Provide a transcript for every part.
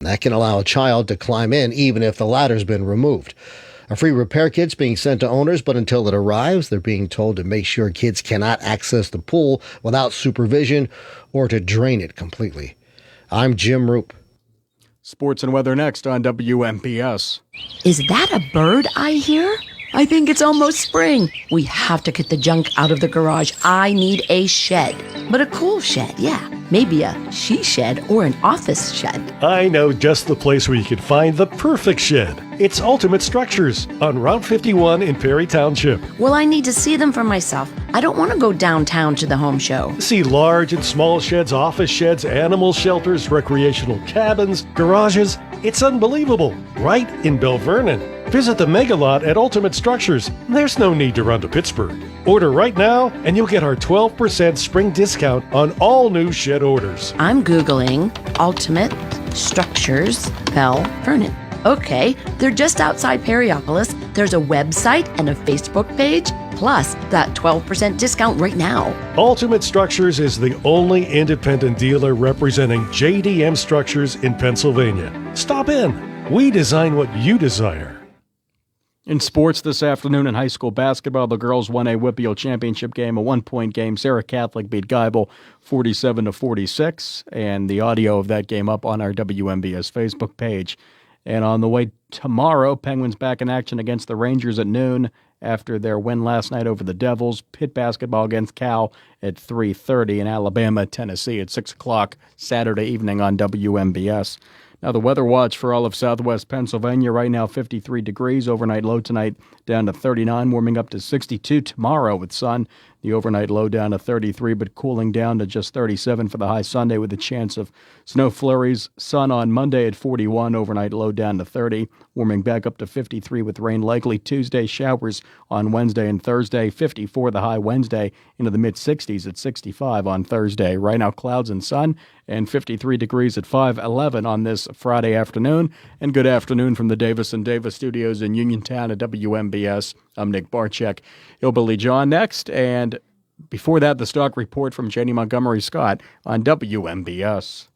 That can allow a child to climb in even if the ladder's been removed. A free repair kit's being sent to owners, but until it arrives, they're being told to make sure kids cannot access the pool without supervision or to drain it completely. I'm Jim Roop. Sports and weather next on WMPS. Is that a bird I hear? I think it's almost spring. We have to get the junk out of the garage. I need a shed. But a cool shed, yeah. Maybe a she shed or an office shed. I know just the place where you can find the perfect shed. It's Ultimate Structures on Route 51 in Perry Township. Well, I need to see them for myself. I don't want to go downtown to the home show. See large and small sheds, office sheds, animal shelters, recreational cabins, garages. It's unbelievable. Right in Bell Vernon. Visit the Mega Lot at Ultimate Structures. There's no need to run to Pittsburgh. Order right now and you'll get our 12% spring discount on all new shed orders. I'm Googling Ultimate Structures Bell Vernon. Okay, they're just outside Perryopolis. There's a website and a Facebook page, plus that 12% discount right now. Ultimate Structures is the only independent dealer representing JDM Structures in Pennsylvania. Stop in. We design what you desire. In sports this afternoon in high school basketball, the girls won a WPIAL championship game, a 1-point game. Sarah Catholic beat Geibel 47-46, and the audio of that game up on our WMBS Facebook page. And on the way tomorrow, Penguins back in action against the Rangers at noon after their win last night over the Devils. Pitt basketball against Cal at 3:30, and Alabama, Tennessee at 6 o'clock Saturday evening on WMBS. Now, the weather watch for all of southwest Pennsylvania right now, 53 degrees. Overnight low tonight down to 39, warming up to 62 tomorrow with sun. The overnight low down to 33, but cooling down to just 37 for the high Sunday with a chance of snow flurries. Sun on Monday at 41, overnight low down to 30, warming back up to 53 with rain likely. Tuesday, showers on Wednesday and Thursday, 54 the high Wednesday, into the mid-60s at 65 on Thursday. Right now, clouds and sun, and 53 degrees at 5:11 on this Friday afternoon. And good afternoon from the Davis & Davis studios in Uniontown at WMBS. I'm Nick Barczyk. Hillbilly Jon next, and before that, the stock report from Janie Montgomery Scott on WMBS.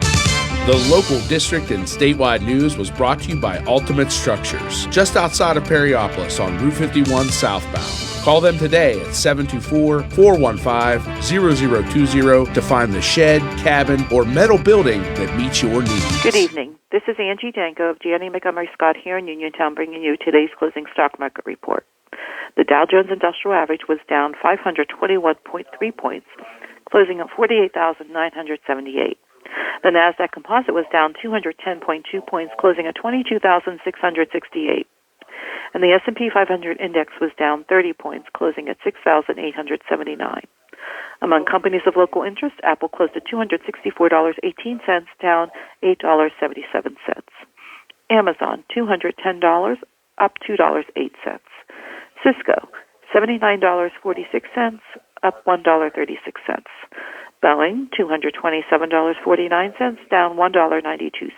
The local district and statewide news was brought to you by Ultimate Structures, just outside of Perryopolis on Route 51 southbound. Call them today at 724-415-0020 to find the shed, cabin, or metal building that meets your needs. Good evening. This is Angie Danko of Janie Montgomery Scott here in Uniontown, bringing you today's closing stock market report. The Dow Jones Industrial Average was down 521.3 points, closing at 48,978. The Nasdaq Composite was down 210.2 points, closing at 22,668. And the S&P 500 Index was down 30 points, closing at 6,879. Among companies of local interest, Apple closed at $264.18, down $8.77. Amazon, $210, up $2.08. Cisco, $79.46, up $1.36. Boeing, $227.49, down $1.92.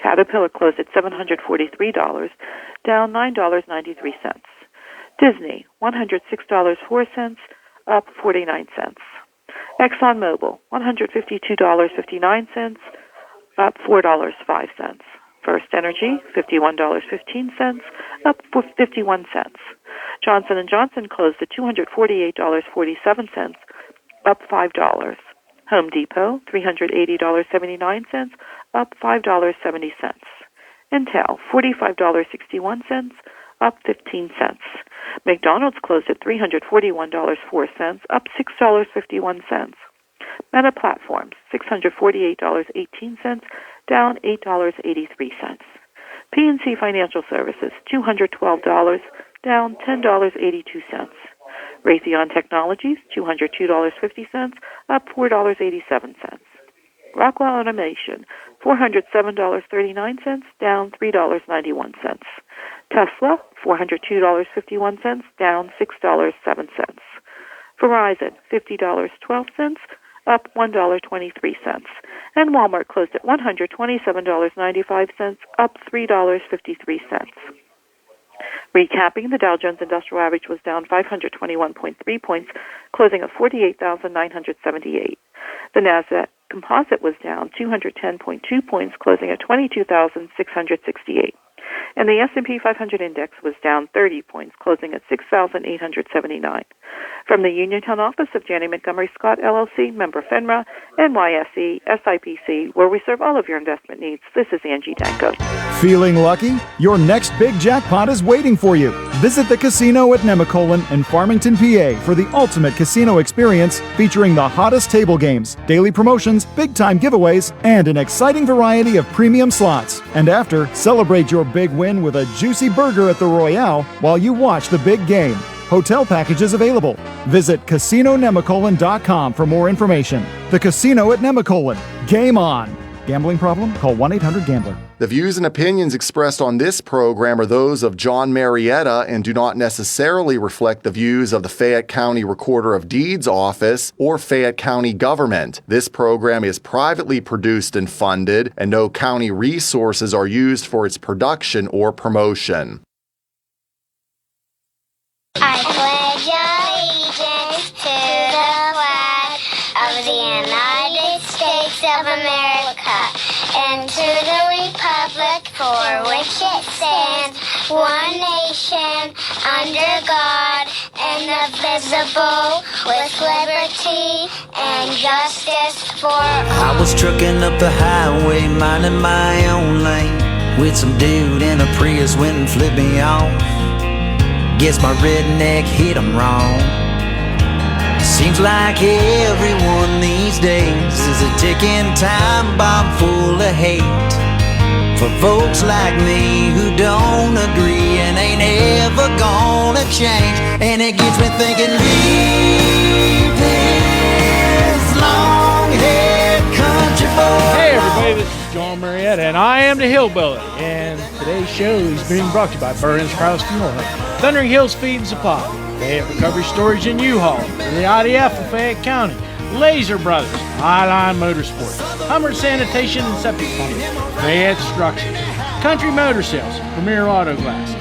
Caterpillar closed at $743, down $9.93. Disney, $106.04, up 49 cents. ExxonMobil, $152.59, up $4.05. First Energy, $51.15, up 51 cents. Johnson & Johnson closed at $248.47, up $5. Home Depot, $380.79, up $5.70. Intel, $45.61, up 15 cents. McDonald's closed at $341.04, up $6.51. Meta Platforms, $648.18, down $8.83. PNC Financial Services, $212, down $10.82. Raytheon Technologies, $202.50, up $4.87. Rockwell Automation, $407.39, down $3.91. Tesla, $402.51, down $6.07. Verizon, $50.12, up $1.23. And Walmart closed at $127.95, up $3.53. Recapping, the Dow Jones Industrial Average was down 521.3 points, closing at 48,978. The Nasdaq Composite was down 210.2 points, closing at 22,668. And the S&P 500 index was down 30 points, closing at 6,879. From the Uniontown office of Janney Montgomery Scott, LLC, member FINRA, NYSE, SIPC, where we serve all of your investment needs, this is Angie Danko. Feeling lucky? Your next big jackpot is waiting for you. Visit the casino at Nemacolin in Farmington, PA for the ultimate casino experience featuring the hottest table games, daily promotions, big-time giveaways, and an exciting variety of premium slots. And after, celebrate your big win with a juicy burger at the Royale while you watch the big game. Hotel packages available. Visit CasinoNemacolin.com for more information. The Casino at Nemacolin. Game on. Gambling problem? Call 1-800-GAMBLER. The views and opinions expressed on this program are those of John Marietta and do not necessarily reflect the views of the Fayette County Recorder of Deeds Office or Fayette County government. This program is privately produced and funded, and no county resources are used for its production or promotion. I pledge allegiance to the flag of the United States of America and to the republic for which it stands, one nation, under God, indivisible, with liberty and justice for all. I was trucking up the highway, minding my own lane, with some dude in a Prius went and flipped me off. Guess my redneck hit him wrong. Seems like everyone these days is a ticking time bomb full of hate for folks like me who don't agree and ain't ever gonna change. And it gets me thinking, leave this long-haired country boy. Hey everybody, this is John Marietta, and I am the Hillbilly. And today's show is being brought to you by Burns Kraus Funeral, Thundering Hills Feed and Supply, Fayette Recovery Storage and U-Haul, the IDF of Fayette County, Laser Brothers, Highline Motorsports, Hummer Sanitation and Septic Plumbing, Fayette Structures, Country Motor Sales, Premier Auto Glass,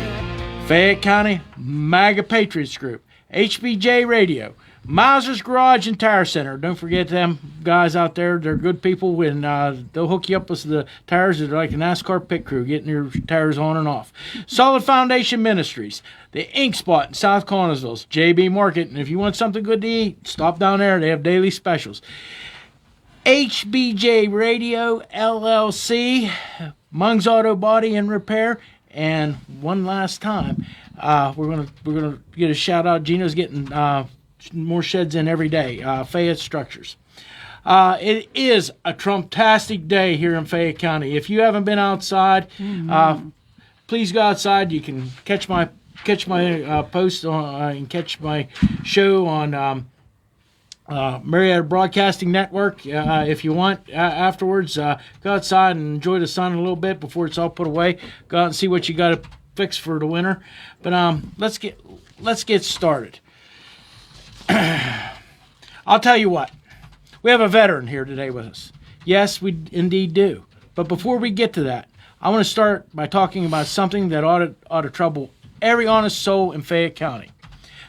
Fayette County MAGA Patriots Group, HBJ Radio, Mauser's Garage and Tire Center. Don't forget them guys out there. They're good people, and they'll hook you up with the tires. They're like a NASCAR pit crew, getting your tires on and off. Solid Foundation Ministries, the Ink Spot in South Connellsville, JB Market. And if you want something good to eat, stop down there. They have daily specials. HBJ Radio, LLC, Mung's Auto Body and Repair. And one last time, we're gonna get a shout out. Gino's getting more sheds in every day. Fayette Structures. It is a Trump-tastic day here in Fayette County. If you haven't been outside, please go outside. You can catch my post on, and catch my show on Marietta Broadcasting Network. If you want, afterwards, go outside and enjoy the sun a little bit before it's all put away. Go out and see what you got to fix for the winter. But let's get started. I'll tell you what, we have a veteran here today with us. Yes, we indeed do. But before we get to that, I want to start by talking about something that ought to trouble every honest soul in Fayette County.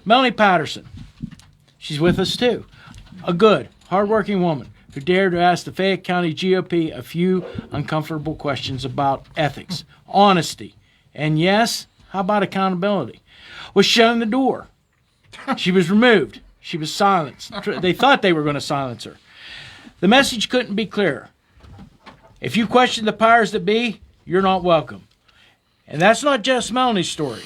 Melanie Patterson, she's with us too. A good, hardworking woman who dared to ask the Fayette County GOP a few uncomfortable questions about ethics, honesty, and yes, how about accountability? Was shown the door. She was removed. She was silenced. They thought they were going to silence her. The message couldn't be clearer. If you question the powers that be, you're not welcome. And that's not just Melanie's story.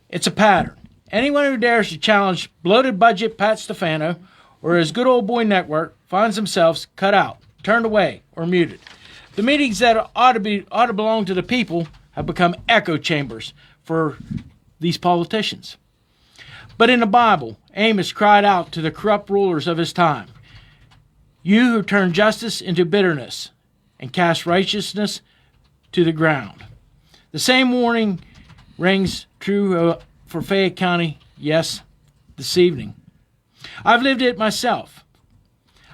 It's a pattern. Anyone who dares to challenge bloated budget Pat Stefano or his good old boy network finds themselves cut out, turned away, or muted. The meetings that ought to belong to the people have become echo chambers for these politicians. But in the Bible, Amos cried out to the corrupt rulers of his time, "You who turn justice into bitterness and cast righteousness to the ground." The same warning rings true for Fayette County, yes, this evening. I've lived it myself.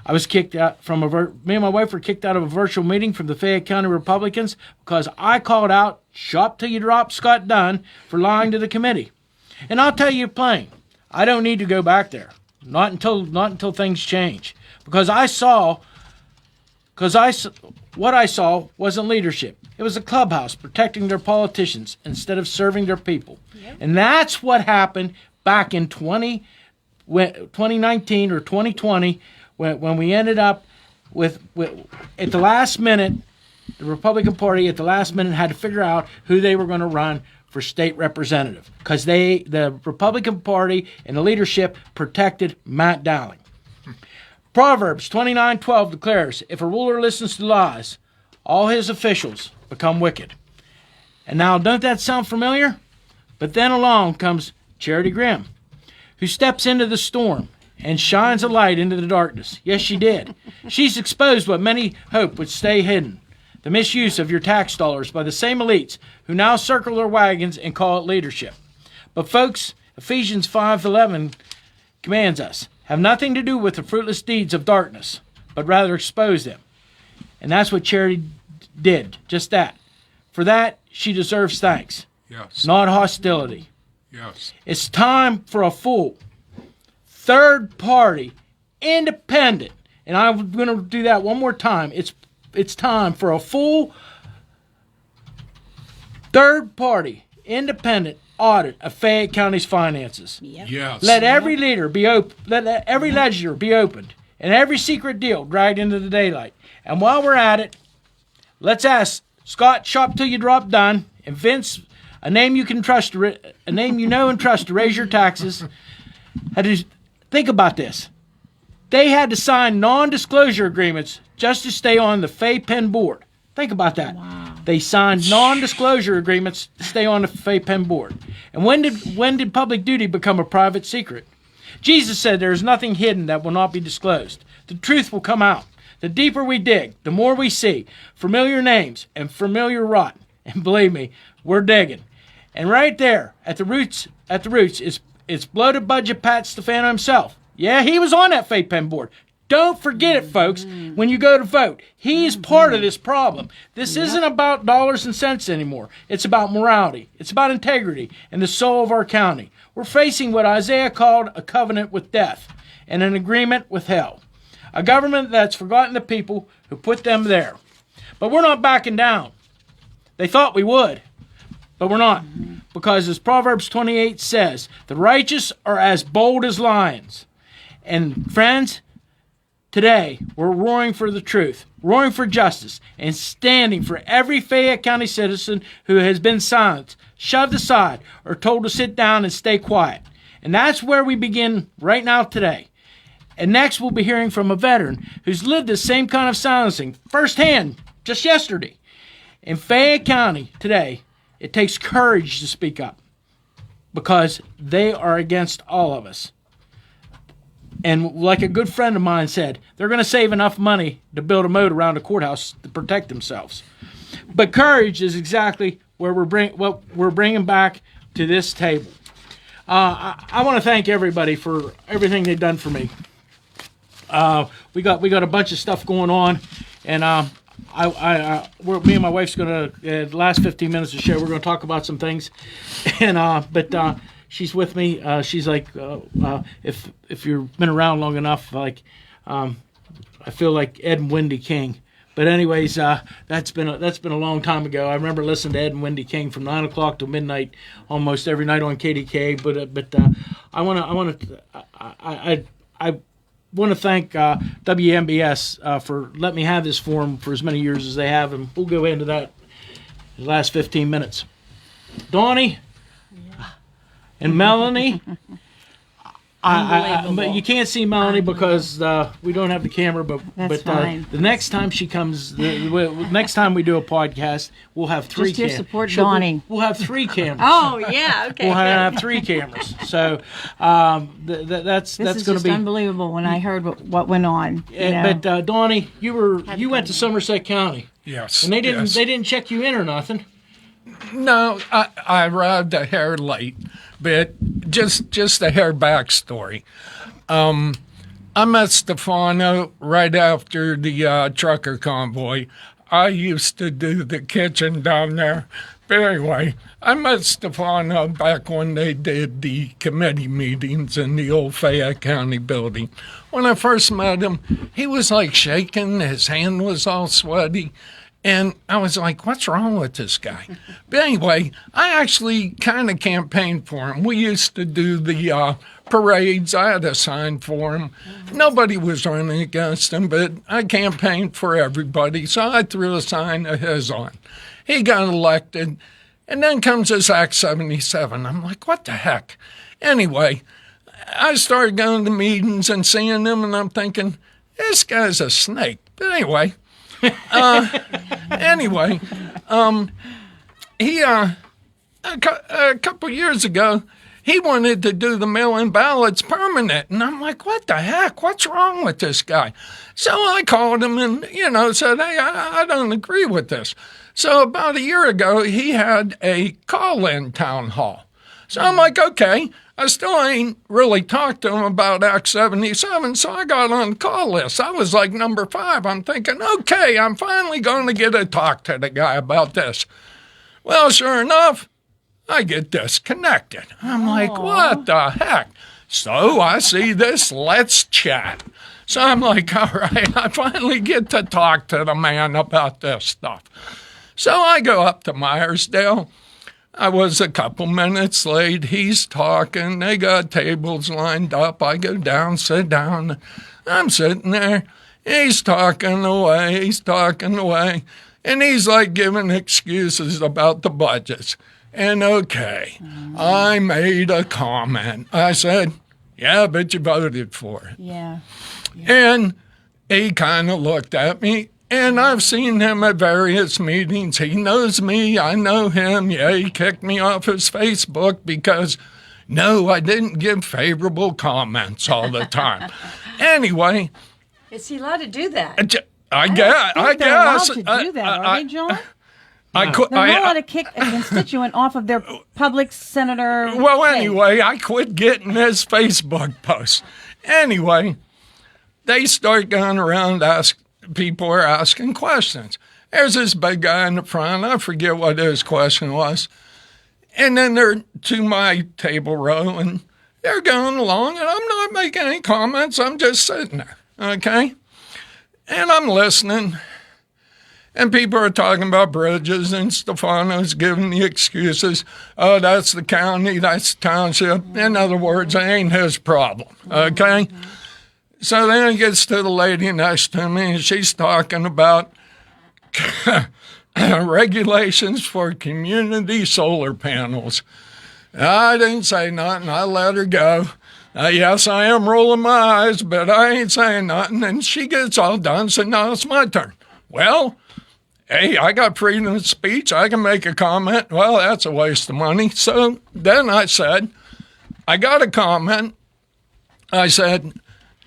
I was kicked out from me and my wife were kicked out of a virtual meeting from the Fayette County Republicans because I called out "Shop till you drop" Scott Dunn for lying to the committee. And I'll tell you plain, I don't need to go back there. Not until things change. Because what I saw wasn't leadership. It was a clubhouse protecting their politicians instead of serving their people. Yep. And that's what happened back in 2019 or 2020 when we ended up with at the last minute, the Republican Party at the last minute had to figure out who they were going to run for state representative because the Republican Party and the leadership protected Matt Dowling. Proverbs 29:12 declares, if a ruler listens to lies, all his officials become wicked. And now, don't that sound familiar? But then along comes Charity Grimm, who steps into the storm and shines a light into the darkness. Yes, she did. She's exposed what many hoped would stay hidden, the misuse of your tax dollars by the same elites who now circle their wagons and call it leadership. But folks, Ephesians 5:11 commands us, have nothing to do with the fruitless deeds of darkness, but rather expose them. And that's what Charity did, just that. For that, she deserves thanks, yes, not hostility. Yes. It's time for a full, third-party, independent, and I'm going to do that one more time. It's time for a full, third-party, independent audit of Fayette County's finances. Yep. Yes. Let every leader be open. Let every ledger be opened, and every secret deal dragged into the daylight. And while we're at it, let's ask Scott Shop Till You Drop Dunn and Vince, a name you can trust, a name you know and trust to raise your taxes. Think about this. They had to sign non-disclosure agreements just to stay on the Fay Penn board. Think about that. Wow. They signed non-disclosure agreements to stay on the Fay Penn board. And when did public duty become a private secret? Jesus said there is nothing hidden that will not be disclosed. The truth will come out. The deeper we dig, the more we see familiar names and familiar rot. And believe me, we're digging. And right there at the roots is bloated budget Pat Stefano himself. Yeah, he was on that Fay Penn board. Don't forget it, folks, when you go to vote. He's part of this problem. This isn't about dollars and cents anymore. It's about morality. It's about integrity and the soul of our county. We're facing what Isaiah called a covenant with death and an agreement with hell. A government that's forgotten the people who put them there. But we're not backing down. They thought we would, but we're not. Because as Proverbs 28 says, the righteous are as bold as lions. And friends, today, we're roaring for the truth, roaring for justice, and standing for every Fayette County citizen who has been silenced, shoved aside, or told to sit down and stay quiet. And that's where we begin right now today. And next, we'll be hearing from a veteran who's lived this same kind of silencing firsthand just yesterday. In Fayette County today, it takes courage to speak up because they are against all of us. And like a good friend of mine said, they're going to save enough money to build a moat around the courthouse to protect themselves. But courage is exactly where what we're bringing back to this table. I want to thank everybody for everything they've done for me. We got a bunch of stuff going on, and me and my wife's going to the last 15 minutes of the show. We're going to talk about some things, and but. She's with me. She's like, if you've been around long enough, like, I feel like Ed and Wendy King. But anyways, that's been a long time ago. I remember listening to Ed and Wendy King from 9 o'clock to midnight, almost every night on KDK. But I want to thank WMBS for letting me have this forum for as many years as they have, and we'll go into that in the last 15 minutes. Donnie. And Melanie, but you can't see Melanie because we don't have the camera. But the next time she comes, next time we do a podcast, we'll have three cameras. Just support Donnie. We'll have three cameras. Oh yeah, okay. We'll have three cameras. So that's going to be unbelievable. When I heard what went on, but Donnie, you went to Somerset County. Yes. And they didn't check you in or nothing. No, I arrived a hair late, but just a hair backstory. I met Stefano right after the trucker convoy. I used to do the kitchen down there. But anyway, I met Stefano back when they did the committee meetings in the old Fayette County building. When I first met him, he was like shaking, his hand was all sweaty, and I was like, what's wrong with this guy? But anyway, I actually kind of campaigned for him. We used to do the parades. I had a sign for him. Nobody was running against him, but I campaigned for everybody, so I threw a sign of his on. He got elected, and then comes this Act 77. I'm like, what the heck? Anyway, I started going to meetings and seeing him, and I'm thinking, this guy's a snake. But anyway, he a couple years ago, he wanted to do the mail-in ballots permanent. And I'm like, what the heck? What's wrong with this guy? So I called him and, said, hey, I don't agree with this. So about a year ago, he had a call-in town hall. So I'm like, okay, I still ain't really talked to him about Act 77, so I got on the call list. I was like number 5. I'm thinking, okay, I'm finally going to get a talk to the guy about this. Well, sure enough, I get disconnected. I'm like, what the heck? So I see this, let's chat. So I'm like, all right, I finally get to talk to the man about this stuff. So I go up to Myersdale. I was a couple minutes late. He's talking. They got tables lined up. I go down, sit down. I'm sitting there. He's talking away. And he's like giving excuses about the budgets. And okay, I made a comment. I said, yeah, but you voted for it. Yeah. And he kind of looked at me. And I've seen him at various meetings. He knows me. I know him. Yeah, he kicked me off his Facebook because, no, I didn't give favorable comments all the time. Anyway. Is he allowed to do that? I guess. They're allowed to do that, are they, John? They're not allowed to kick a constituent off of their public senator. Well, anyway, I quit getting his Facebook posts. Anyway, they start going around people are asking questions. There's this big guy in the front. I forget what his question was. And then they're to my table row, and they're going along, and I'm not making any comments. I'm just sitting there, okay? And I'm listening, and people are talking about bridges, and Stefano's giving the excuses. Oh, that's the county, that's the township. In other words, it ain't his problem, okay? So then it gets to the lady next to me, and she's talking about regulations for community solar panels. I didn't say nothing. I let her go. Yes, I am rolling my eyes, but I ain't saying nothing. And she gets all done, so now it's my turn. Well, hey, I got freedom of speech. I can make a comment. Well, that's a waste of money. So then I said, I got a comment. I said,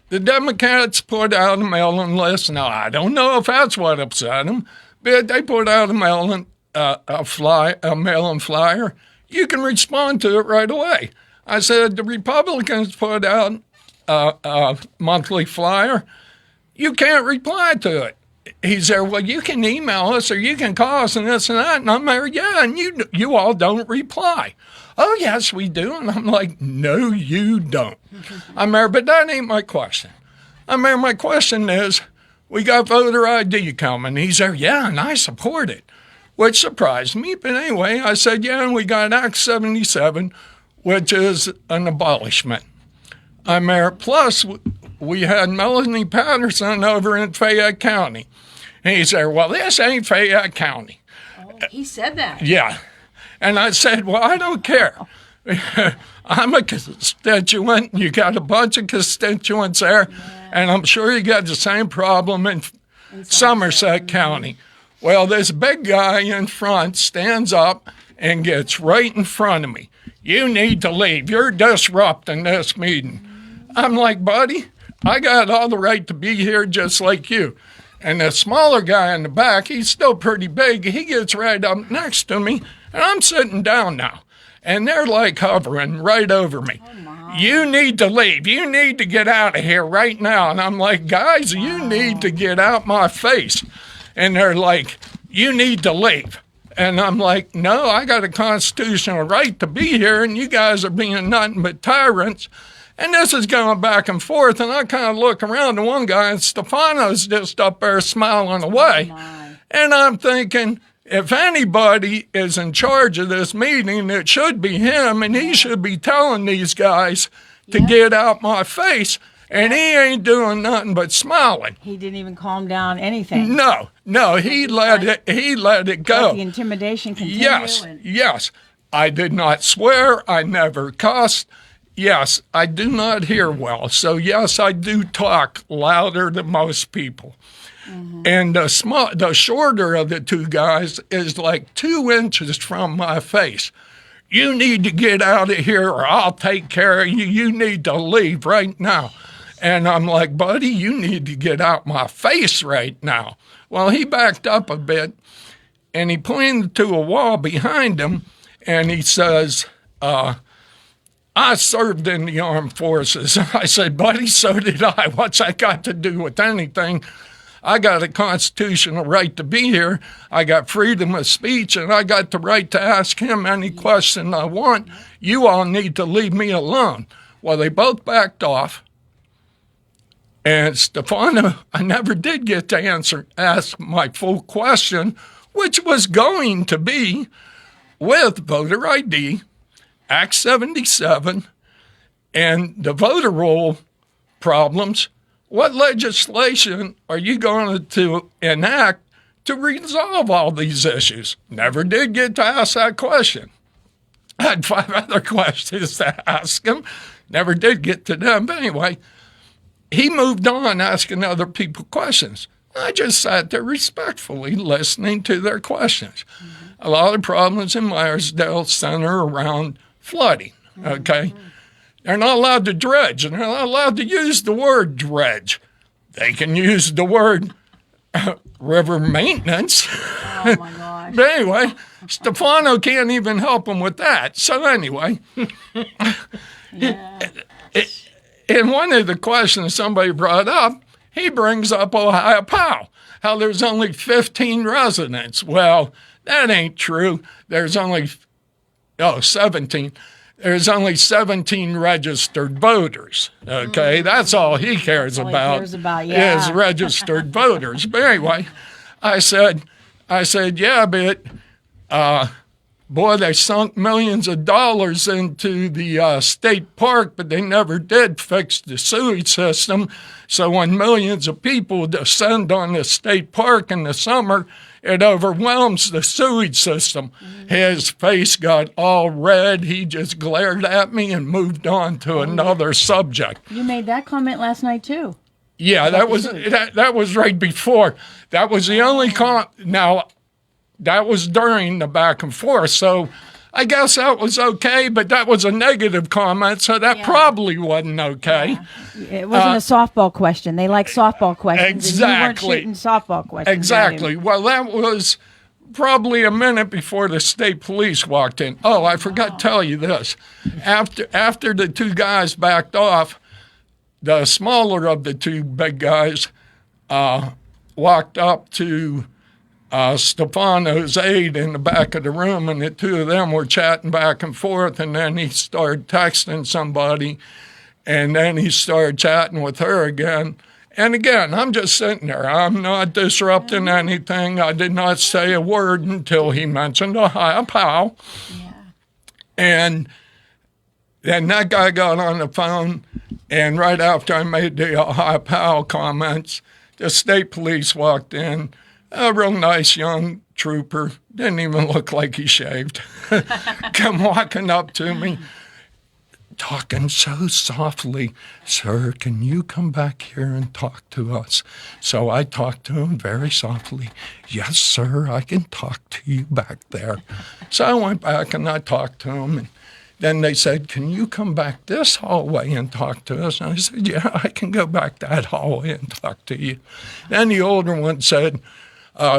the Democrats put out a mailing list. Now, I don't know if that's what upset them, but they put out a mail-in flyer. You can respond to it right away. I said, the Republicans put out a monthly flyer. You can't reply to it. He said, well, you can email us or you can call us and this and that. And I'm like, yeah, and you all don't reply. Oh, yes, we do. And I'm like, no, you don't. But that ain't my question. My question is, we got voter ID coming. He said, yeah, and I support it, which surprised me. But anyway, I said, yeah, and we got Act 77, which is an abolishment. Plus, we had Melanie Patterson over in Fayette County. And he said, well, this ain't Fayette County. Oh, he said that. Yeah. And I said, well, I don't care. I'm a constituent. You got a bunch of constituents there. Yeah. And I'm sure you got the same problem in Somerset County. Well, this big guy in front stands up and gets right in front of me. You need to leave. You're disrupting this meeting. I'm like, buddy, I got all the right to be here just like you. And the smaller guy in the back, he's still pretty big. He gets right up next to me, and I'm sitting down now. and they're like hovering right over me. You need to leave. You need to get out of here right now. And I'm like, guys, you need to get out my face. And they're like, you need to leave. And I'm like, no, I got a constitutional right to be here, and you guys are being nothing but tyrants. And this is going back and forth, and I kind of look around to one guy, and Stefano's just up there smiling away. And I'm thinking, if anybody is in charge of this meeting, it should be him, and he should be telling these guys to get out my face. And he ain't doing nothing but smiling. He didn't even calm down anything. No, he let it go. Let the intimidation continue. Yes. I did not swear. I never cussed. Yes, I do not hear well. So yes, I do talk louder than most people. Mm-hmm. And the shorter of the two guys is like 2 inches from my face. You need to get out of here, or I'll take care of you. You need to leave right now. And I'm like, buddy, you need to get out my face right now. Well, he backed up a bit, and he pointed to a wall behind him, and he says, I served in the armed forces. I said, buddy, so did I. What's that got to do with anything? I got a constitutional right to be here. I got freedom of speech, and I got the right to ask him any question I want. You all need to leave me alone. Well, they both backed off. And Stefano, I never did get to ask my full question, which was going to be with voter ID, Act 77, and the voter roll problems. What legislation are you going to enact to resolve all these issues? Never did get to ask that question. I had 5 other questions to ask him. Never did get to them. But anyway, he moved on asking other people questions. I just sat there respectfully listening to their questions. Mm-hmm. A lot of problems in Meyersdale center around flooding, okay? Mm-hmm. They're not allowed to dredge, and they're not allowed to use the word dredge. They can use the word river maintenance. Oh, my gosh. But anyway, Stefano can't even help him with that. So anyway, in one of the questions somebody brought up, he brings up Ohio Pow, how there's only 15 residents. Well, that ain't true. There's only, 17. There's only 17 registered voters, okay? That's all he cares about, is registered voters. But anyway, I said, yeah, but, boy, they sunk millions of dollars into the state park, but they never did fix the sewage system. So when millions of people descend on the state park in the summer, it overwhelms the sewage system. Mm-hmm. His face got all red. He just glared at me and moved on to another subject. You made that comment last night, too. Yeah, that was right before. That was the only Now, that was during the back and forth, so I guess that was okay, but that was a negative comment, so that probably wasn't okay. Yeah. It wasn't a softball question. They like softball questions. Exactly. And you weren't shooting softball questions. Exactly. Well, that was probably a minute before the state police walked in. Oh, I forgot to tell you this. After the two guys backed off, the smaller of the two big guys walked up to Stefano's aide in the back of the room, and the two of them were chatting back and forth, and then he started texting somebody, and then he started chatting with her again. And again, I'm just sitting there. I'm not disrupting anything. I did not say a word until he mentioned Ohio Pow. Yeah. And then that guy got on the phone, and right after I made the Ohio Pow comments, the state police walked in. A real nice young trooper, didn't even look like he shaved, come walking up to me, talking so softly, "Sir, can you come back here and talk to us?" So I talked to him very softly. "Yes, sir, I can talk to you back there." So I went back and I talked to him, and then they said, "Can you come back this hallway and talk to us?" And I said, "Yeah, I can go back that hallway and talk to you." Then the older one said,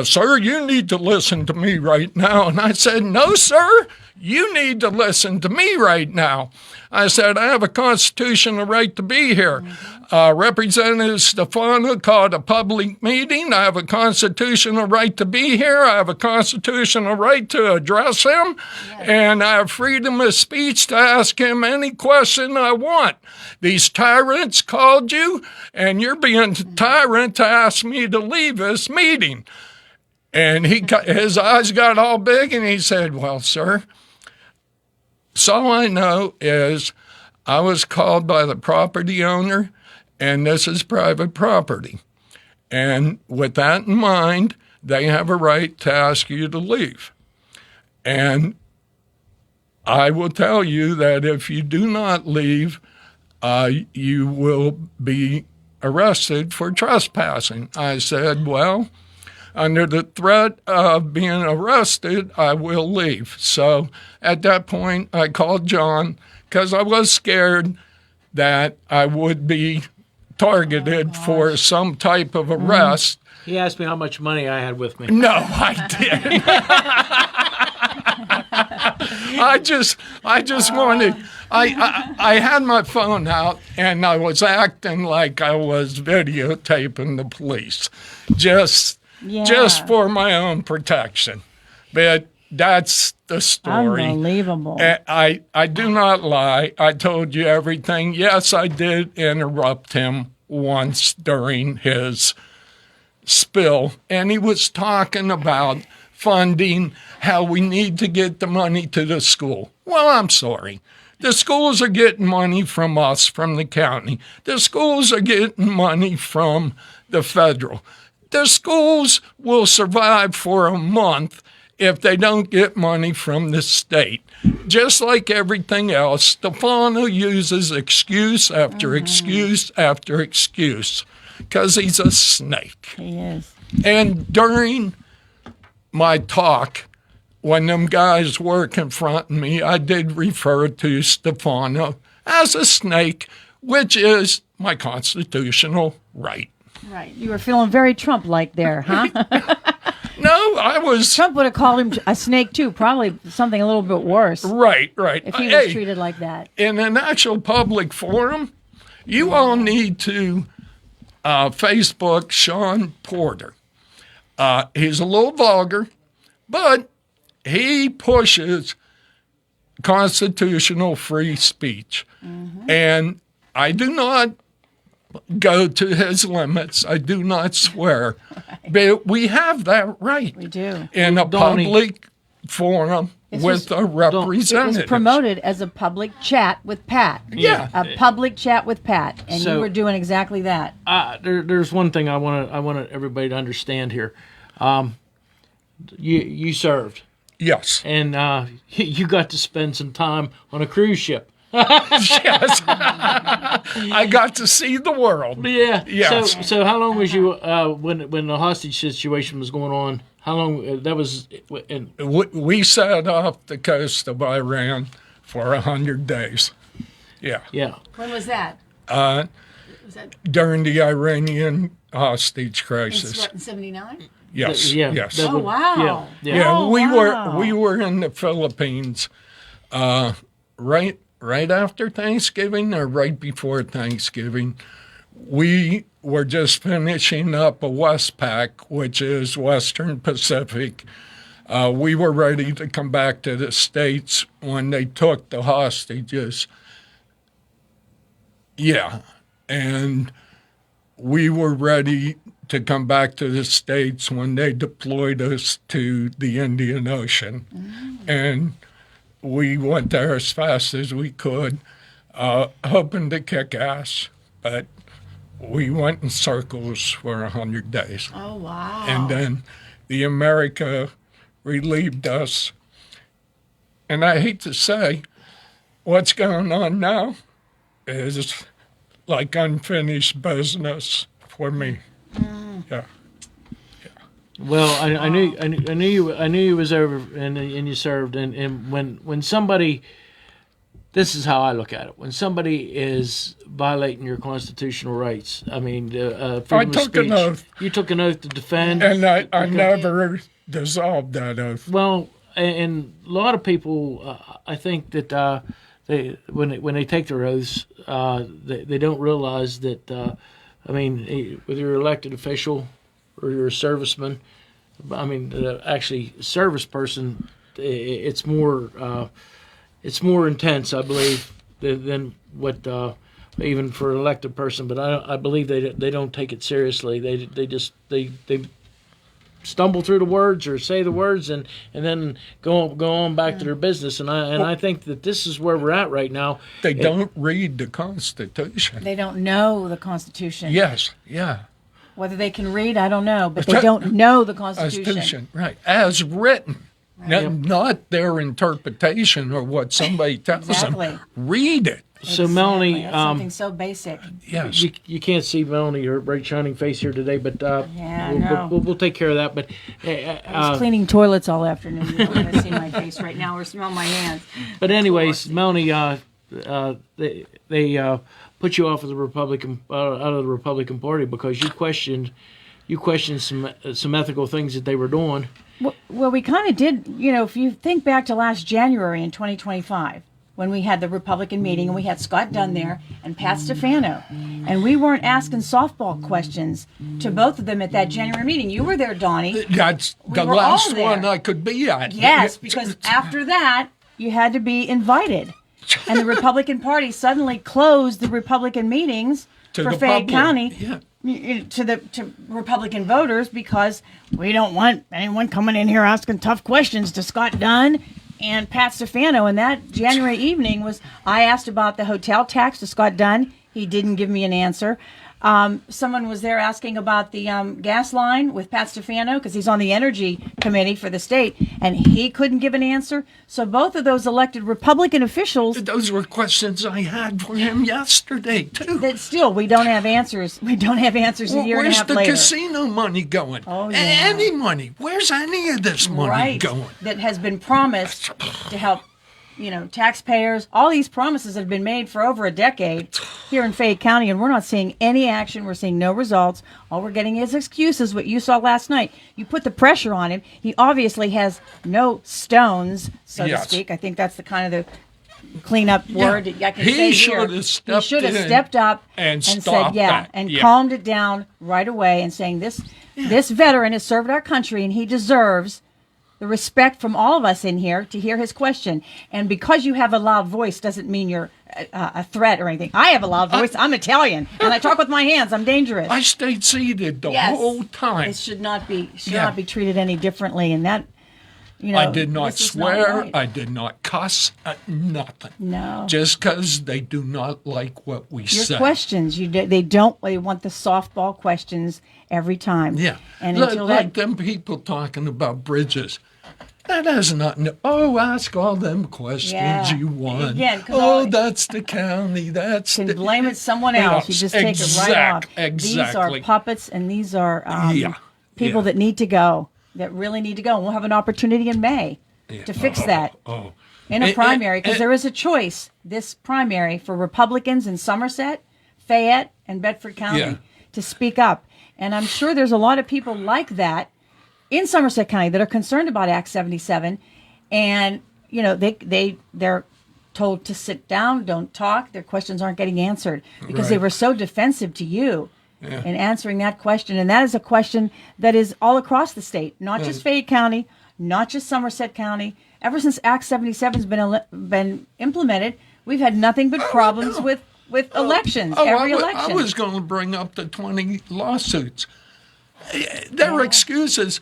sir, you need to listen to me right now. And I said, no, sir, you need to listen to me right now. I said, I have a constitutional right to be here. Representative Stefano called a public meeting. I have a constitutional right to be here. I have a constitutional right to address him. Yes. And I have freedom of speech to ask him any question I want. These tyrants called you, and you're being a tyrant to ask me to leave this meeting. And his eyes got all big, and he said, well, sir, so all I know is I was called by the property owner, and this is private property. And with that in mind, they have a right to ask you to leave. And I will tell you that if you do not leave, you will be arrested for trespassing. I said, well, under the threat of being arrested, I will leave. So at that point, I called John because I was scared that I would be targeted for some type of arrest. He asked me how much money I had with me. No, I didn't. I just wanted. I had my phone out and I was acting like I was videotaping the police, just for my own protection. But that's the story. Unbelievable. I do not lie. I told you everything. Yes, I did interrupt him once during his spill, and he was talking about funding, how we need to get the money to the school. Well, I'm sorry. The schools are getting money from us, from the county. The schools are getting money from the federal. The schools will survive for a month if they don't get money from the state. Just like everything else, Stefano uses excuse after excuse after excuse because he's a snake. He is. And during my talk, when them guys were confronting me, I did refer to Stefano as a snake, which is my constitutional right. Right. You were feeling very Trump-like there, huh? No, I was... Trump would have called him a snake, too. Probably something a little bit worse. Right. If he was treated like that. In an actual public forum, you all need to Facebook Sean Porter. He's a little vulgar, but he pushes constitutional free speech. Mm-hmm. And I do not go to his limits. I do not swear. Right. But we have that right. We do. In a public forum with a representative. It was promoted as a public chat with Pat. Yeah. A public chat with Pat. And you were doing exactly that. There's one thing I want everybody to understand here. You served. Yes. And you got to spend some time on a cruise ship. Yes. I got to see the world. Yeah. Yes. So how long was you when the hostage situation was going on? How long that was? We sat off the coast of Iran for 100 days. Yeah. Yeah. When was that? Was that during the Iranian hostage crisis? In 79? Yes. Yes. Oh wow. Yeah. Oh, We were in the Philippines, right after Thanksgiving or right before Thanksgiving. We were just finishing up a Westpac, which is Western Pacific. We were ready to come back to the States when they took the hostages. Yeah, and we were ready to come back to the States when they deployed us to the Indian Ocean. Mm. And we went there as fast as we could, hoping to kick ass, but we went in circles for 100 days. Oh, wow. And then the America relieved us. And I hate to say, what's going on now is like unfinished business for me. Mm. Yeah. Well, I knew you was over and you served, and when somebody this is how I look at it. When somebody is violating your constitutional rights, I mean, freedom of speech. An oath. You took an oath to defend. And I never dissolved that oath. Well, and a lot of people, I think that when they take their oaths, they don't realize that, whether you're an elected official or you're a serviceman, actually, service person, it's more intense, I believe, than what even for an elected person. But I believe they don't take it seriously. They stumble through the words or say the words and then go on back to their business. And I think that this is where we're at right now. They don't read the Constitution. They don't know the Constitution. Yes, yeah. Whether they can read, I don't know, but they don't know the Constitution. Right, as written. Not their interpretation or what somebody tells them. Read it. So, Melanie, That's something so basic. Yes, you can't see Melanie, her bright shining face here today, but we'll take care of that. But I was cleaning toilets all afternoon. You don't want to see my face right now or smell my hands. But anyways, Melanie, they put you off of the Republican out of the Republican Party because you questioned some ethical things that they were doing. Well, we kind of did. If you think back to last January in 2025. When we had the Republican meeting and we had Scott Dunn there and Pat Stefano. And we weren't asking softball questions to both of them at that January meeting. You were there, Donnie. That's the last one I could be at. Yes, because after that, you had to be invited. And the Republican Party suddenly closed the Republican meetings for Fayette County to Republican voters because we don't want anyone coming in here asking tough questions to Scott Dunn and Pat Stefano. And that January evening I asked about the hotel tax to Scott Dunn. He didn't give me an answer. Someone was there asking about the gas line with Pat Stefano because he's on the energy committee for the state, and he couldn't give an answer. So both of those elected Republican officials... Those were questions I had for him yesterday, too. That still, we don't have answers. We don't have answers a year and a half later. Where's the casino money going? Oh, yeah. Any money. Where's any of this money going? That has been promised to help taxpayers. All these promises have been made for over a decade here in Fayette County, and we're not seeing any action. We're seeing no results. All we're getting is excuses, what you saw last night. You put the pressure on him. He obviously has no stones, so to speak. I think that's the kind of the cleanup word I can say here. He should have stepped up and said, calmed it down right away and saying this veteran has served our country and he deserves the respect from all of us in here to hear his question. And because you have a loud voice doesn't mean you're a threat or anything. I have a loud voice. I'm Italian, and I talk with my hands. I'm dangerous. I stayed seated the whole time. It should not be treated any differently. And that, I did not swear. Right. I did not cuss. Nothing. No. Just because they do not like what we say. Your questions. They want the softball questions every time. Yeah. And like them people talking about bridges. That has nothing to... ask all them questions you want. Again, that's the county. That's can blame it someone else. You just take it right off. Exactly. These are puppets, and these are people that need to go, that really need to go. And we'll have an opportunity in May to fix that in a primary, because there is a choice this primary for Republicans in Somerset, Fayette, and Bedford County to speak up. And I'm sure there's a lot of people like that in Somerset County that are concerned about Act 77, and they're told to sit down, don't talk. Their questions aren't getting answered because they were so defensive to you in answering that question. And that is a question that is all across the state, not just Fayette County, not just Somerset County. Ever since Act 77 has been implemented, we've had nothing but problems with elections. Every election. I was going to bring up the 20 lawsuits. Their excuses,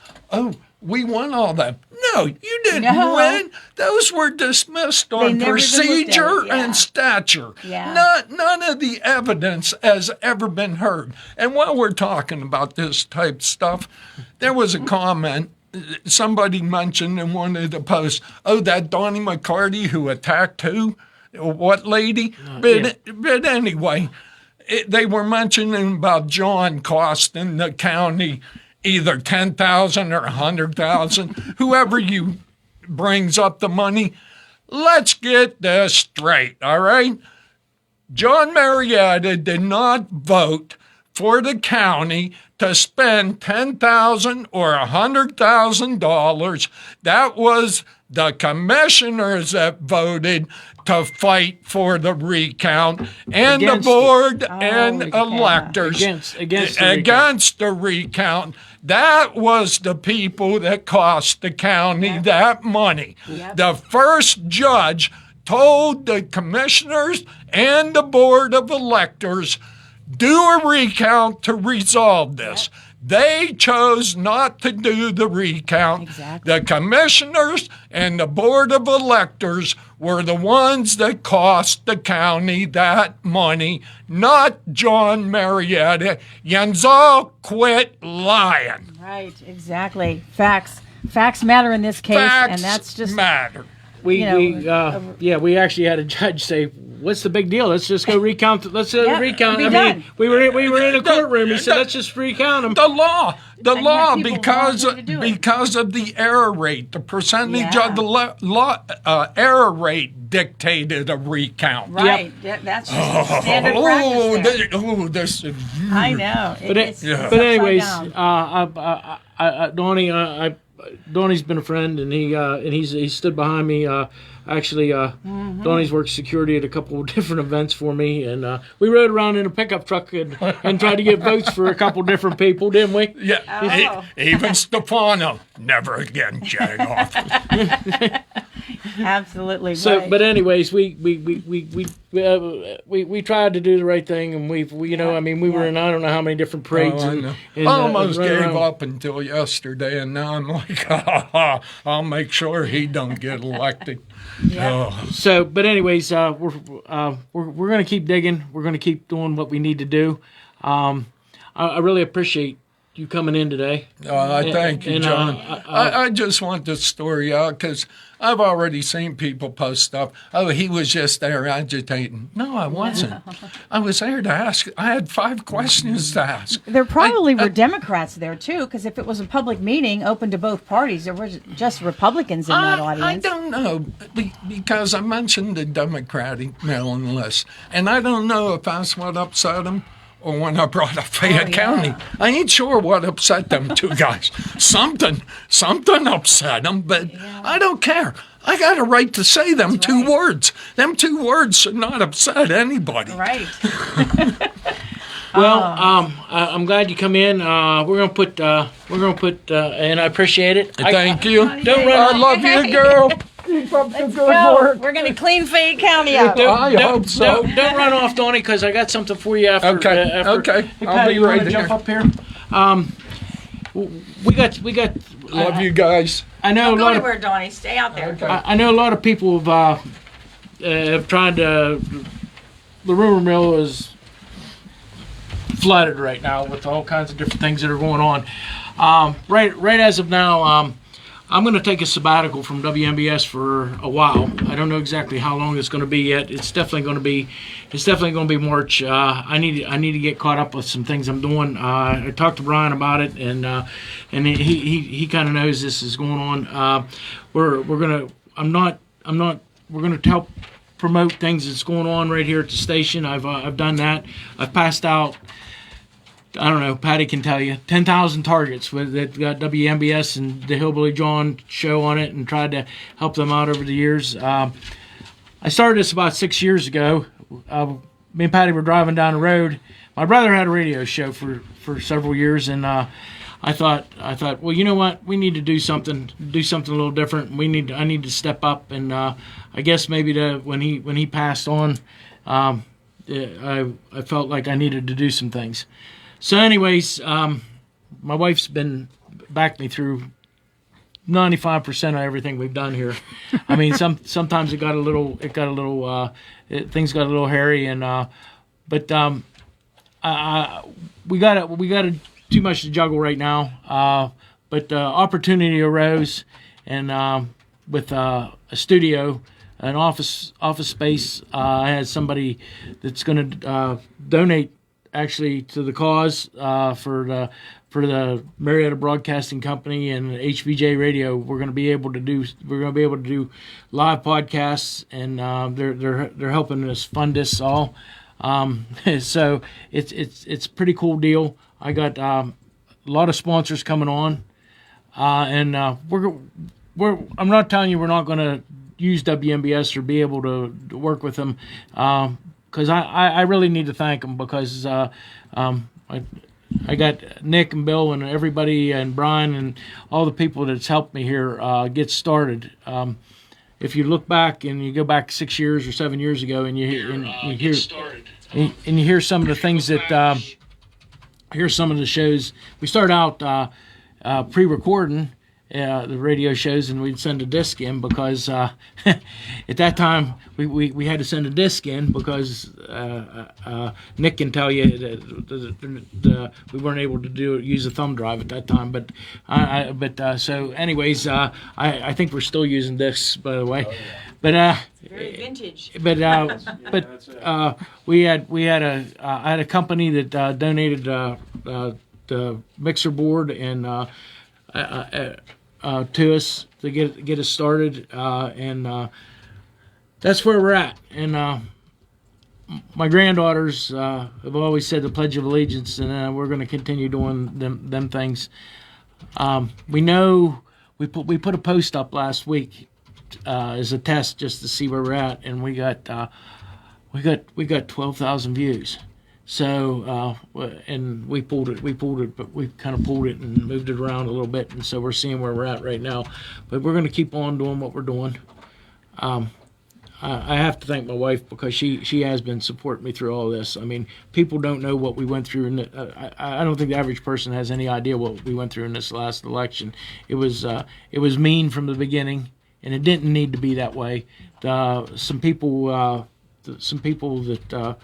we won all them. No, you didn't win. Those were dismissed on procedure and stature. None of the evidence has ever been heard. And while we're talking about this type of stuff, there was a comment somebody mentioned in one of the posts, that Donnie McCarty who attacked who? What lady? But anyway... they were mentioning about Jon costing the county either $10,000 or $100,000. Whoever you brings up the money, let's get this straight, all right? John Marietta did not vote for the county to spend $10,000 or $100,000. That was the commissioners that voted to fight for the recount, and the board and electors against the recount. That was the people that cost the county that money. The first judge told the commissioners and the board of electors, do a recount to resolve this. They chose not to do the recount. The commissioners and the board of electors were the ones that cost the county that money, not John Marietta. Yous all quit lying. Right, exactly. Facts matter in this case, Facts and that's just matter. We actually had a judge say, "What's the big deal? Let's just go recount. Let's recount." I mean, we were in a courtroom. He said, "Let's just recount them." The law, because of the error rate, the percentage of the error rate dictated a recount. Right. That's just standard practice. This. I know. But anyways, Donnie's been a friend, and he stood behind me. Donnie's worked security at a couple of different events for me, and we rode around in a pickup truck and tried to get votes for a couple different people, didn't we? Yeah. Even Stefano, never again, Jagoff. Absolutely. So, right. but anyways, we tried to do the right thing, and we were in I don't know how many different parades. I almost gave up until yesterday, and now I'm like, I'll make sure he don't get elected. So, but anyways, we're going to keep digging. We're going to keep doing what we need to do. I really appreciate you coming in today. I thank you, John. I just want this story out because I've already seen people post stuff. Oh, he was just there agitating. No, I wasn't. I was there to ask. I had 5 questions to ask. There probably were Democrats there, too, because if it was a public meeting open to both parties, there were just Republicans in that audience. I don't know, because I mentioned the Democratic mailing list, and I don't know if that's what upset them or when I brought up Fayette County. I ain't sure what upset them 2 guys. Something upset them, but I don't care. I got a right to say them 2 words. Them 2 words should not upset anybody. Right. Well, I'm glad you come in. We're gonna put, and I appreciate it. Thank you. Don't run. I love you, girl. Keep up the good work. We're going to clean Fayette County up. I hope so. Don't run off, Donnie, because I got something for you after. Okay. Okay. Hey, I'll Patty, be right you there. jump up here. We got. Love you guys. I know Don't a go lot of. anywhere, Donnie. Stay out there. Okay. I know a lot of people have tried to. The rumor mill is flooded right now with all kinds of different things that are going on. Right as of now, I'm going to take a sabbatical from WMBS for a while. I don't know exactly how long it's going to be yet. It's definitely going to be March. I need to get caught up with some things I'm doing. I talked to Brian about it, and he kind of knows this is going on. We're gonna help promote things that's going on right here at the station. I've done that. I've passed out, I don't know, Patty can tell you, 10,000 targets that got WMBS and the Hillbilly Jon show on it, and tried to help them out over the years. I started this about 6 years ago. Me and Patty were driving down the road. My brother had a radio show for several years, and I thought, well, you know what? We need to do something a little different. I need to step up, and I guess maybe when he passed on, I felt like I needed to do some things. So, anyways, my wife's been backed me through 95% of everything we've done here. I mean, sometimes things got a little hairy, and but we got too much to juggle right now. But opportunity arose, and with a studio, an office space, I had somebody that's going to donate actually to the cause for for the Marietta Broadcasting Company and HBJ Radio, we're going to be able to do live podcasts, and they're helping us fund this all. So it's a pretty cool deal. I got a lot of sponsors coming on, and I'm not telling you we're not going to use WMBS or be able to work with them, because I really need to thank them, because I got Nick and Bill and everybody and Brian and all the people that's helped me here get started. If you look back and you go back 6 years or 7 years ago, and you hear some of the things that here's some of the shows we started out pre-recording the radio shows, and we'd send a disc in, because at that time we had to send a disc in, because Nick can tell you that we weren't able to use a thumb drive at that time. So anyways, I think we're still using discs, by the way. But very vintage. But we had I had a company that donated the mixer board and to us to get us started, and that's where we're at. And my granddaughters have always said the Pledge of Allegiance, and we're going to continue doing them things. We know we put a post up last week as a test, just to see where we're at, and we got 12,000 views. So and we pulled it, but we kind of pulled it and moved it around a little bit, and so we're seeing where we're at right now. But we're going to keep on doing what we're doing. I have to thank my wife, because she has been supporting me through all this. I mean, people don't know what we went through, and I don't think the average person has any idea what we went through in this last election. It was mean from the beginning, and it didn't need to be that way. Some people that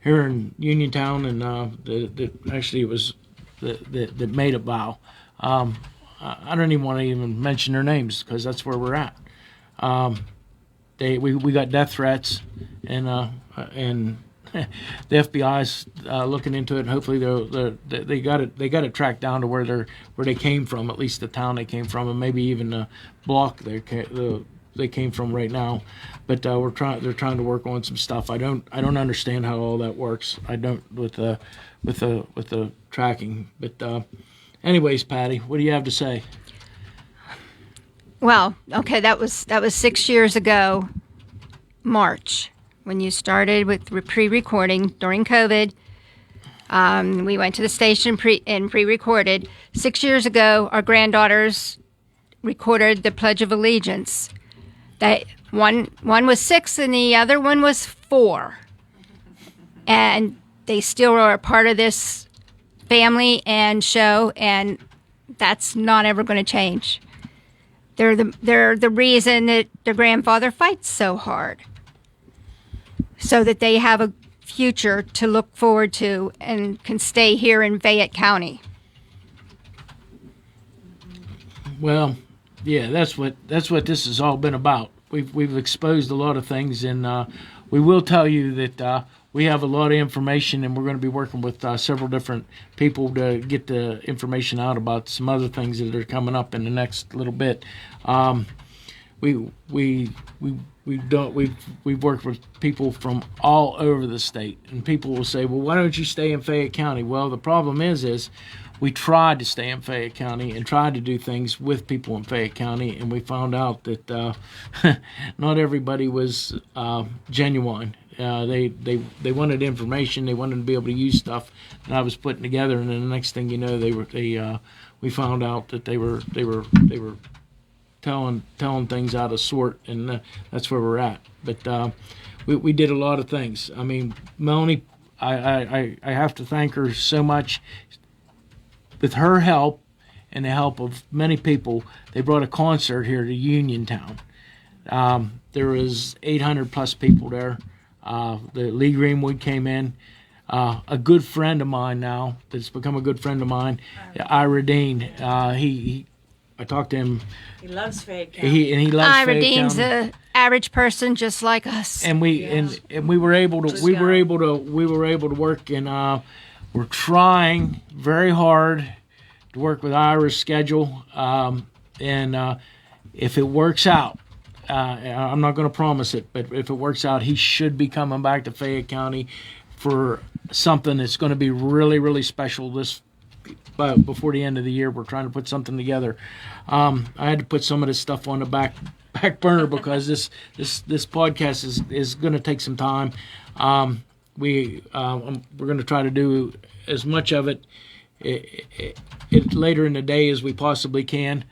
here in Uniontown, and that actually it was that made a vow. I don't even want to even mention their names, because that's where we're at. We got death threats, and the FBI's looking into it, and hopefully they got it tracked down to where they came from, at least the town they came from, and maybe even the block they came from right now. But they're trying to work on some stuff. I don't understand how all that works. I don't with the tracking. But anyways, Patty, what do you have to say? Well, okay, that was 6 years ago, March, when you started with pre-recording during COVID. We went to the station and pre-recorded. 6 years ago, our granddaughters recorded the Pledge of Allegiance. That one was 6 and the other one was 4, and they still are a part of this family and show, and that's not ever going to change. They're the reason that their grandfather fights so hard, so that they have a future to look forward to and can stay here in Fayette County. Well, yeah, that's what this has all been about. We've exposed a lot of things, and we will tell you that we have a lot of information, and we're going to be working with several different people to get the information out about some other things that are coming up in the next little bit. We've worked with people from all over the state, and people will say, well, why don't you stay in Fayette County? Well, the problem is we tried to stay in Fayette County and tried to do things with people in Fayette County, and we found out that not everybody was genuine. They wanted information. They wanted to be able to use stuff that I was putting together, and then the next thing you know, we found out that they were telling things out of sort, and that's where we're at. But we did a lot of things. I mean, Melanie, I have to thank her so much. With her help and the help of many people, they brought a concert here to Uniontown. There was 800 plus people there. The Lee Greenwood came in. A good friend of mine now, that's become a good friend of mine, Ira Dean. I talked to him. He loves Fayette County. He loves Ira Fayette Dean's County. an average person just like us. And we were able to work, and we're trying very hard to work with Ira's schedule, and if it works out, I'm not going to promise it, but if it works out, he should be coming back to Fayette County for something that's going to be really, really special before the end of the year. We're trying to put something together. I had to put some of this stuff on the back burner because this podcast is going to take some time. We're going to try to do as much of it later in the day as we possibly can.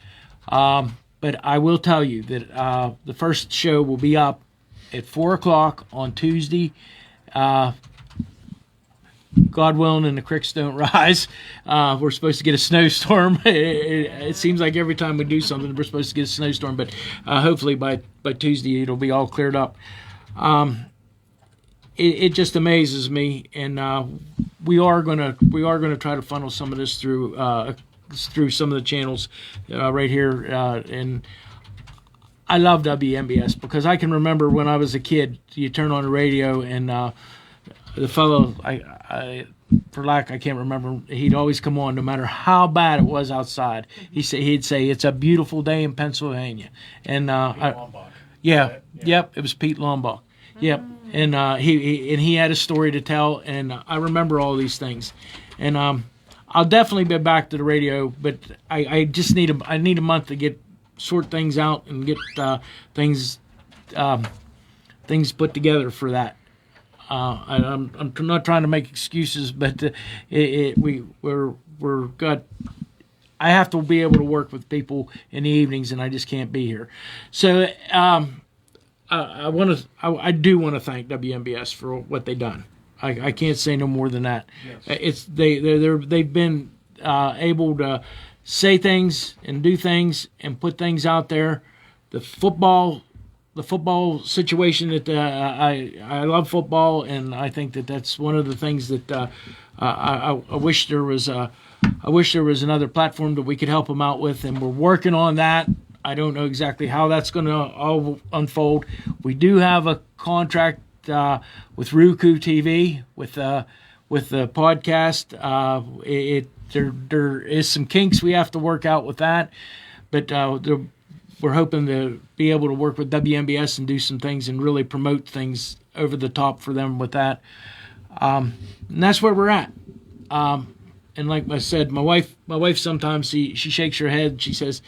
But I will tell you that the first show will be up at 4 o'clock on Tuesday. God willing, and the creeks don't rise. We're supposed to get a snowstorm. It seems like every time we do something, we're supposed to get a snowstorm. But hopefully by Tuesday it'll be all cleared up. It just amazes me, and we are gonna try to funnel some of this through some of the channels right here. And I love WMBS because I can remember when I was a kid, you turn on the radio and the fellow, I can't remember, he'd always come on no matter how bad it was outside. He'd say it's a beautiful day in Pennsylvania. And it was Pete Lombach. Yep. And he had a story to tell, and I remember all these things. And I'll definitely be back to the radio, but I just need a month to sort things out and get things put together for that. I'm not trying to make excuses, but I have to be able to work with people in the evenings, and I just can't be here. So I do want to thank WMBS for what they've done. I can't say no more than that. Yes. They've been able to say things and do things and put things out there. The football situation that I love football, and I think that's one of the things that I wish there was. I wish there was another platform that we could help them out with, and we're working on that. I don't know exactly how that's going to all unfold. We do have a contract with Roku TV with the podcast. There is some kinks we have to work out with that, but we're hoping to be able to work with WMBS and do some things and really promote things over the top for them with that. And that's where we're at. And like I said, my wife sometimes she shakes her head. She says,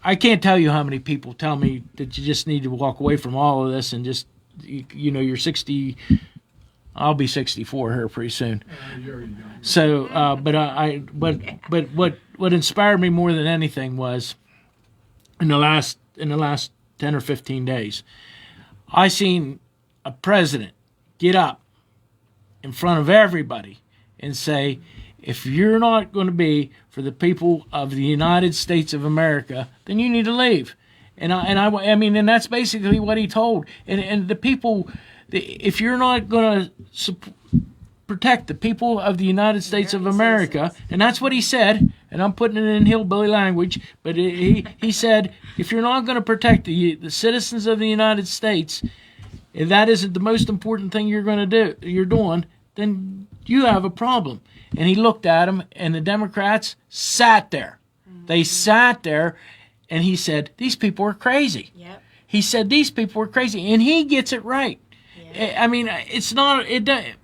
I can't tell you how many people tell me that you just need to walk away from all of this and just, you're 60. I'll be 64 here pretty soon. So, but what inspired me more than anything was in the last 10 or 15 days, I seen a president get up in front of everybody and say, if you're not going to be for the people of the United States of America, then you need to leave. And that's basically what he told. And the people, if you're not going to protect the people of the United States of America, and that's what he said, and I'm putting it in hillbilly language, but he said, if you're not going to protect the citizens of the United States, if that isn't the most important thing you're doing, then you have a problem. And he looked at him, and the Democrats sat there. Mm-hmm. They sat there, and he said, these people are crazy. Yep. He said, these people are crazy, and he gets it right. Yeah. I mean, it's not,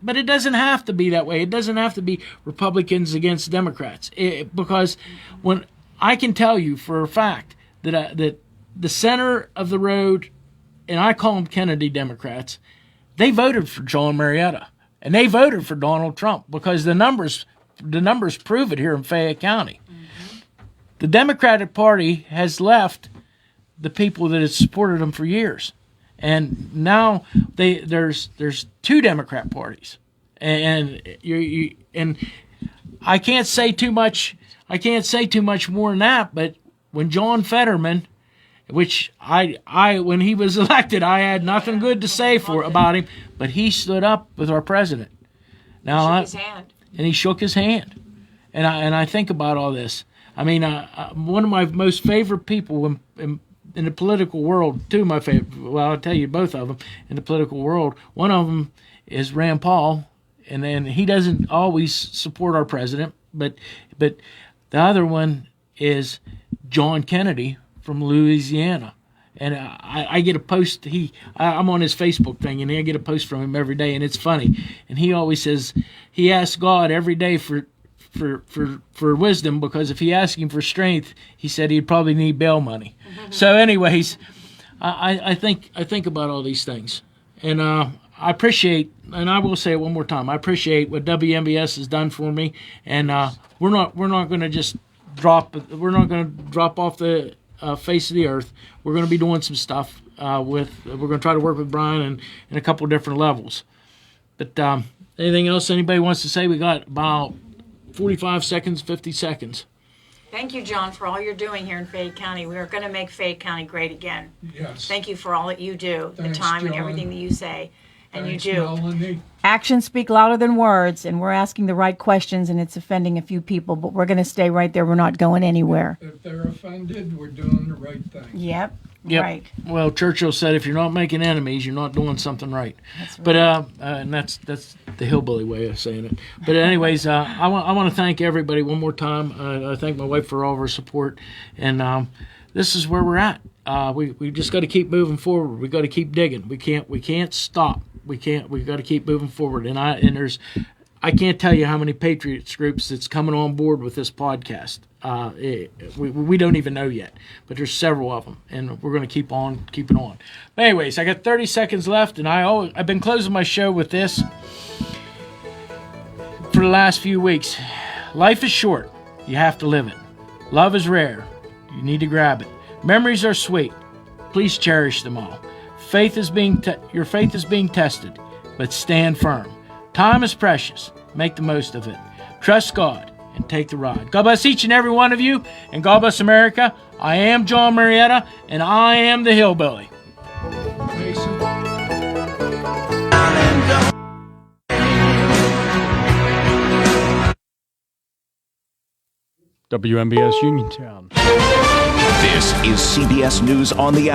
but it doesn't have to be that way. It doesn't have to be Republicans against Democrats, because when I can tell you for a fact that the center of the road, and I call them Kennedy Democrats, they voted for John Marietta. And they voted for Donald Trump because the numbers prove it here in Fayette County. Mm-hmm. The Democratic Party has left the people that have supported them for years, and now there's two Democrat parties, and and I can't say too much. I can't say too much more than that. But when John Fetterman, which I when he was elected, I had nothing good to say about him, but he stood up with our president. Now, he shook his hand. And he shook his hand. And I think about all this. I mean, one of my most favorite people in the political world, two of my favorite, well, I'll tell you both of them in the political world. One of them is Rand Paul, and then he doesn't always support our president, But the other one is John Kennedy from Louisiana. And I get a post. I'm on his Facebook thing, and I get a post from him every day, and it's funny. And he always says he asks God every day for wisdom, because if he asked him for strength, he said he'd probably need bail money. So, anyways, I think about all these things, and I appreciate, and I will say it one more time, I appreciate what WMBS has done for me, and we're not going to just drop off the face of the earth. We're going to be doing some stuff we're going to try to work with Brian in a couple of different levels. But anything else anybody wants to say? We got about 45 seconds, 50 seconds. Thank you, John, for all you're doing here in Fayette County. We are going to make Fayette County great again. Yes. Thank you for all that you do, Thanks, the time John. and everything that you say. And Thanks, you do. Melanie. Actions speak louder than words, and we're asking the right questions, and it's offending a few people, but we're going to stay right there. We're not going anywhere. If they're offended, we're doing the right thing. Yep. Right. Well, Churchill said, if you're not making enemies, you're not doing something right. That's right. But and that's the hillbilly way of saying it. But anyways, I want to thank everybody one more time. I thank my wife for all of her support, and this is where we're at. We just got to keep moving forward. We got to keep digging. We can't stop. We got to keep moving forward. And I can't tell you how many Patriots groups that's coming on board with this podcast. We don't even know yet, but there's several of them, and we're going to keep on keeping on. But anyways, I got 30 seconds left, and I've been closing my show with this for the last few weeks. Life is short. You have to live it. Love is rare. You need to grab it. Memories are sweet. Please cherish them all. Your faith is being tested, but stand firm. Time is precious. Make the most of it. Trust God and take the ride. God bless each and every one of you, and God bless America. I am John Marietta, and I am the Hillbilly. WMBS Uniontown. This is CBS News on the Hour.